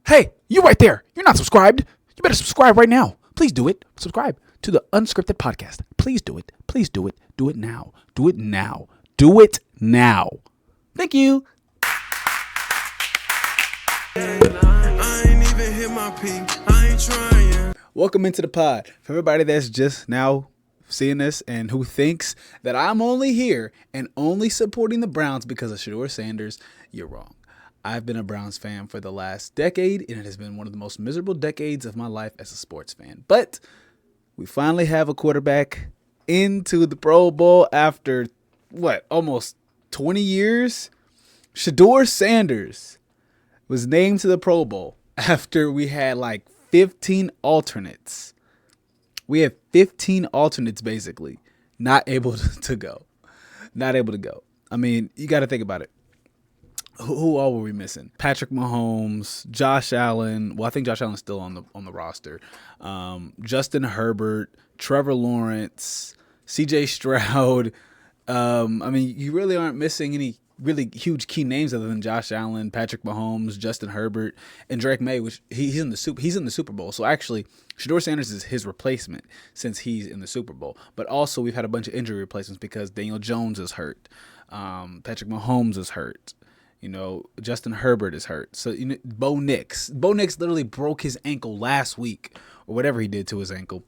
Hey, you right there. You're not subscribed. You better subscribe right now. Please do it. Subscribe to the Unscripted Podcast. Please do it. Please do it. Do it now. Do it now. Do it now. Thank you. I ain't even hit my peak. I ain't trying. Welcome into the pod. For everybody that's just now seeing this and who thinks that I'm only here and only supporting the Browns because of Shedeur Sanders, you're wrong. I've been a Browns fan for the last decade, and it has been one of the most miserable decades of my life as a sports fan. But we finally have a quarterback into the Pro Bowl after, almost 20 years? Shedeur Sanders was named to the Pro Bowl after we had 15 alternates. We have 15 alternates, basically, not able to go. Not able to go. I mean, you got to think about it. Who all were we missing? Patrick Mahomes, Josh Allen. Well, I think Josh Allen's still on the roster. Justin Herbert, Trevor Lawrence, C.J. Stroud. I mean, you really aren't missing any really huge key names other than Josh Allen, Patrick Mahomes, Justin Herbert, and Drake May, which he's in the Super Bowl. So actually, Shedeur Sanders is his replacement since he's in the Super Bowl. But also, we've had a bunch of injury replacements because Daniel Jones is hurt, Patrick Mahomes is hurt. Justin Herbert is hurt. So, Bo Nix literally broke his ankle last week or whatever he did to his ankle.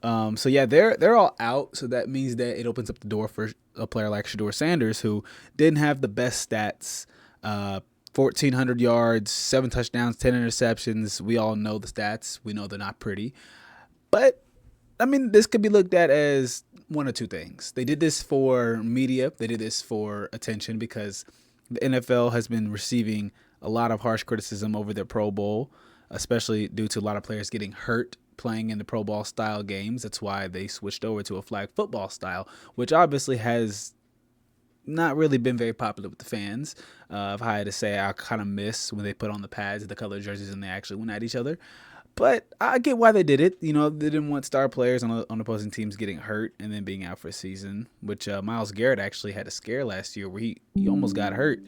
So yeah, they're all out. So that means that it opens up the door for a player like Shedeur Sanders, who didn't have the best stats. 1,400 yards, 7 touchdowns, 10 interceptions. We all know the stats. We know they're not pretty. But, I mean, this could be looked at as one or two things. They did this for media. They did this for attention because the NFL has been receiving a lot of harsh criticism over their Pro Bowl, especially due to a lot of players getting hurt playing in the Pro Bowl style games. That's why they switched over to a flag football style, which obviously has not really been very popular with the fans. If I had to say, I kind of miss when they put on the pads, the color jerseys, and they actually went at each other. But I get why they did it. They didn't want star players on opposing teams getting hurt and then being out for a season, which Myles Garrett actually had a scare last year where he almost got hurt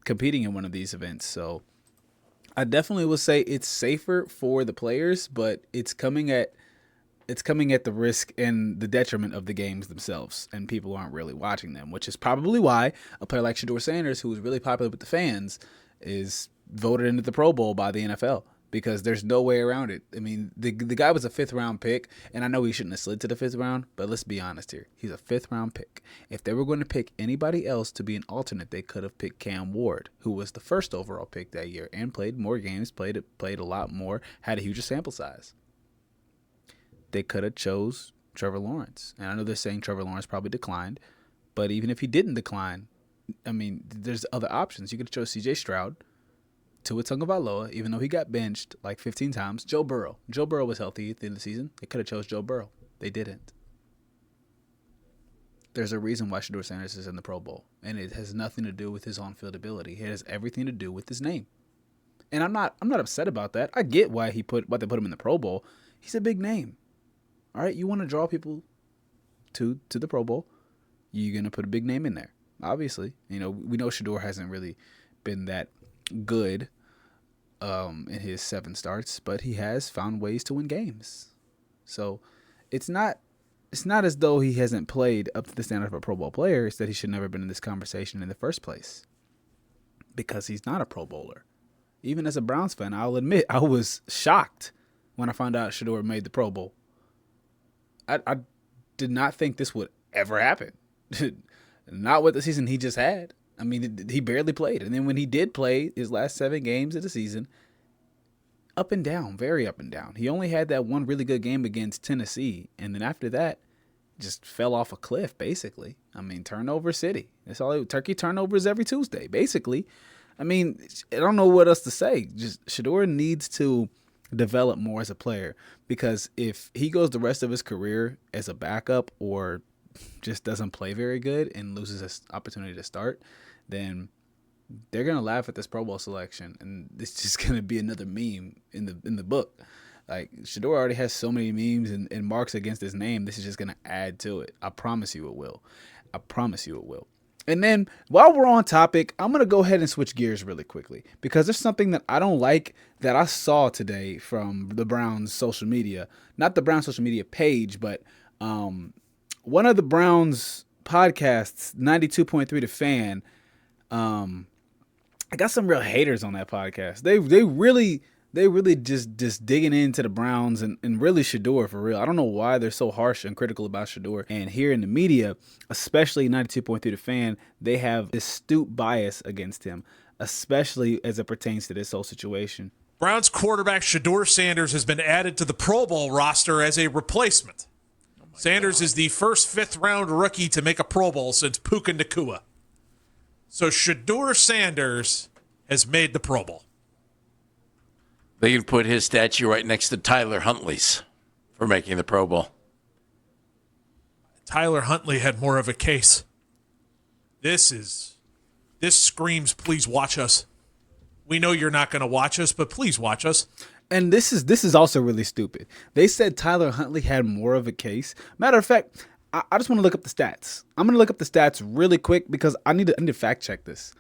competing in one of these events. So I definitely would say it's safer for the players, but it's coming at the risk and the detriment of the games themselves, and people aren't really watching them, which is probably why a player like Shedeur Sanders, who is really popular with the fans, is voted into the Pro Bowl by the NFL. Because there's no way around it. I mean, the guy was a 5th-round pick, and I know he shouldn't have slid to the 5th round, but let's be honest here. He's a 5th-round pick. If they were going to pick anybody else to be an alternate, they could have picked Cam Ward, who was the 1st overall pick that year and played more games, played a lot more, had a huger sample size. They could have chose Trevor Lawrence. And I know they're saying Trevor Lawrence probably declined, but even if he didn't decline, I mean, there's other options. You could have chose C.J. Stroud, Tua Tagovailoa, even though he got benched 15 times. Joe Burrow was healthy at the end of the season. They could have chose Joe Burrow. They didn't. There's a reason why Shedeur Sanders is in the Pro Bowl, and it has nothing to do with his on-field ability. It has everything to do with his name. And I'm not upset about that. I get why they put him in the Pro Bowl. He's a big name. All right, you want to draw people to the Pro Bowl, you're going to put a big name in there. Obviously, we know Shedeur hasn't really been that good in his 7 starts, but he has found ways to win games. So it's not as though he hasn't played up to the standard of a Pro Bowl player. It's that he should never have been in this conversation in the first place because he's not a Pro Bowler. Even as a Browns fan, I'll admit I was shocked when I found out Shedeur made the Pro Bowl. I did not think this would ever happen. Not with the season he just had. I mean, he barely played. And then when he did play his last 7 games of the season, up and down, very up and down. He only had that one really good game against Tennessee. And then after that, just fell off a cliff, basically. I mean, turnover city. That's all. Turkey turnovers every Tuesday, basically. I mean, I don't know what else to say. Just Shedeur needs to develop more as a player, because if he goes the rest of his career as a backup or just doesn't play very good and loses his opportunity to start, then they're gonna laugh at this Pro Bowl selection, and it's just gonna be another meme in the book. Shedeur already has so many memes and marks against his name. This is just gonna add to it. I promise you it will. And then while we're on topic, I'm going to go ahead and switch gears really quickly because there's something that I don't like that I saw today from the Browns social media. Not the Browns social media page, but one of the Browns podcasts, 92.3 The Fan. I got some real haters on that podcast. They really just digging into the Browns and really Shedeur for real. I don't know why they're so harsh and critical about Shedeur. And here in the media, especially 92.3 The Fan, they have astute bias against him, especially as it pertains to this whole situation. Browns quarterback Shedeur Sanders has been added to the Pro Bowl roster as a replacement. Sanders is the first fifth-round rookie to make a Pro Bowl since Puka Nacua. So Shedeur Sanders has made the Pro Bowl. They could put his statue right next to Tyler Huntley's for making the Pro Bowl. Tyler Huntley had more of a case. This screams, please watch us. We know you're not going to watch us, but please watch us. And this is also really stupid. They said Tyler Huntley had more of a case. Matter of fact, I just want to look up the stats. I'm going to look up the stats really quick because I need to fact check this.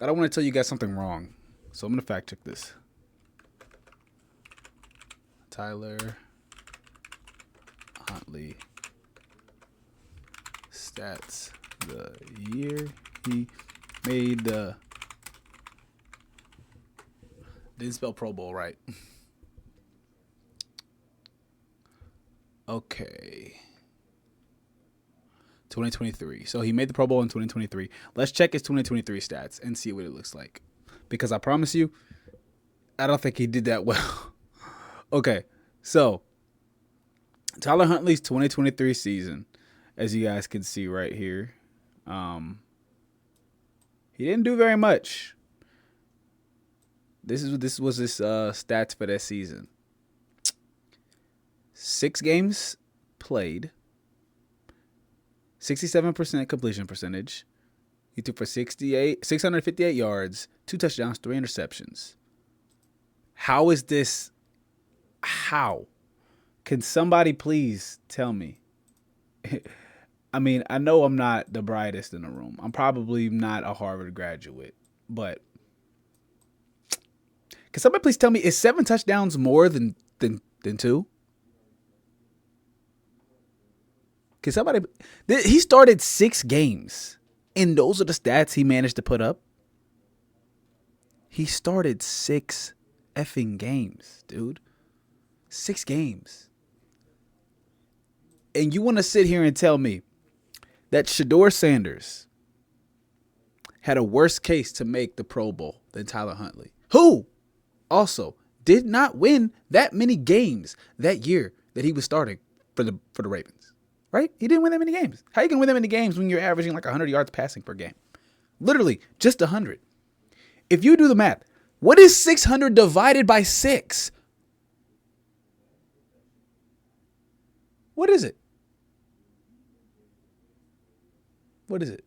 I don't want to tell you guys something wrong. So I'm going to fact check this. Tyler Huntley stats the year he made the didn't spell Pro Bowl right. Okay. 2023. So he made the Pro Bowl in 2023. Let's check his 2023 stats and see what it looks like. Because I promise you, I don't think he did that well. Okay, so Tyler Huntley's 2023 season, as you guys can see right here, he didn't do very much. This was his stats for that season. 6 games played, 67% completion percentage. He threw for 658 yards, 2 touchdowns, 3 interceptions. How is this? How? Can somebody please tell me? I mean, I know I'm not the brightest in the room. I'm probably not a Harvard graduate, but can somebody please tell me, is 7 touchdowns more than 2? Can somebody? He started 6 games, and those are the stats he managed to put up. He started 6 effing games, dude. 6 games. And you want to sit here and tell me that Shedeur Sanders had a worse case to make the Pro Bowl than Tyler Huntley, who also did not win that many games that year that he was starting for the Ravens, right? He didn't win that many games. How you can win that many games when you're averaging like 100 yards passing per game? Literally, just 100. If you do the math, what is 600 divided by 6? What is it? What is it?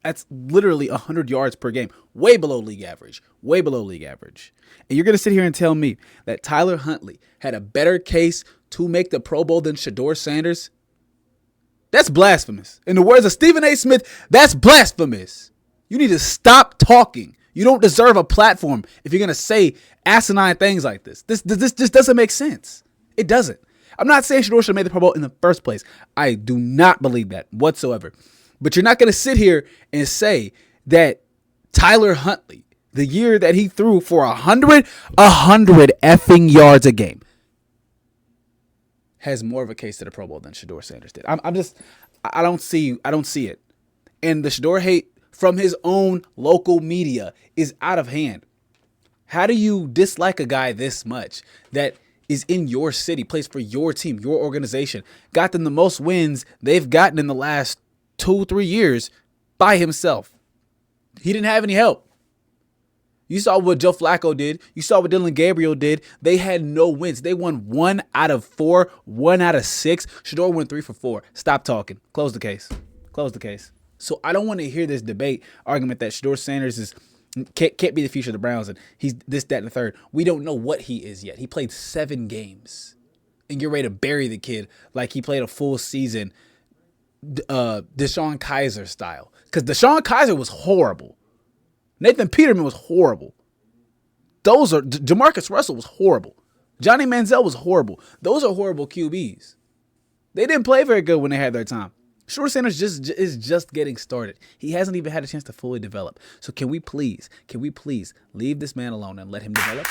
That's literally 100 yards per game. Way below league average. Way below league average. And you're going to sit here and tell me that Tyler Huntley had a better case to make the Pro Bowl than Shedeur Sanders? That's blasphemous. In the words of Stephen A. Smith, that's blasphemous. You need to stop talking. You don't deserve a platform if you're going to say asinine things like this. This just doesn't make sense. It doesn't. I'm not saying Shedeur should have made the Pro Bowl in the first place. I do not believe that whatsoever. But you're not going to sit here and say that Tyler Huntley, the year that he threw for 100 effing yards a game, has more of a case to the Pro Bowl than Shedeur Sanders did. I don't see it. And the Shedeur hate from his own local media is out of hand. How do you dislike a guy this much that is in your city, plays for your team, your organization, got them the most wins they've gotten in the last 2-3 years by himself? He didn't have any help. You saw what Joe Flacco did. You saw what Dylan Gabriel did. They had no wins. They won 1 out of 4, 1 out of 6. Shedeur went 3 for 4. Stop talking. Close the case. Close the case. So I don't want to hear this debate argument that Shedeur Sanders can't be the future of the Browns and he's this, that, and the third. We don't know what he is yet. He played 7 games. And you're ready to bury the kid like he played a full season Deshaun Kaiser style. Because Deshaun Kaiser was horrible. Nathan Peterman was horrible. Jamarcus Russell was horrible. Johnny Manziel was horrible. Those are horrible QBs. They didn't play very good when they had their time. Shedeur Sanders is just getting started. He hasn't even had a chance to fully develop. So can we please leave this man alone and let him develop?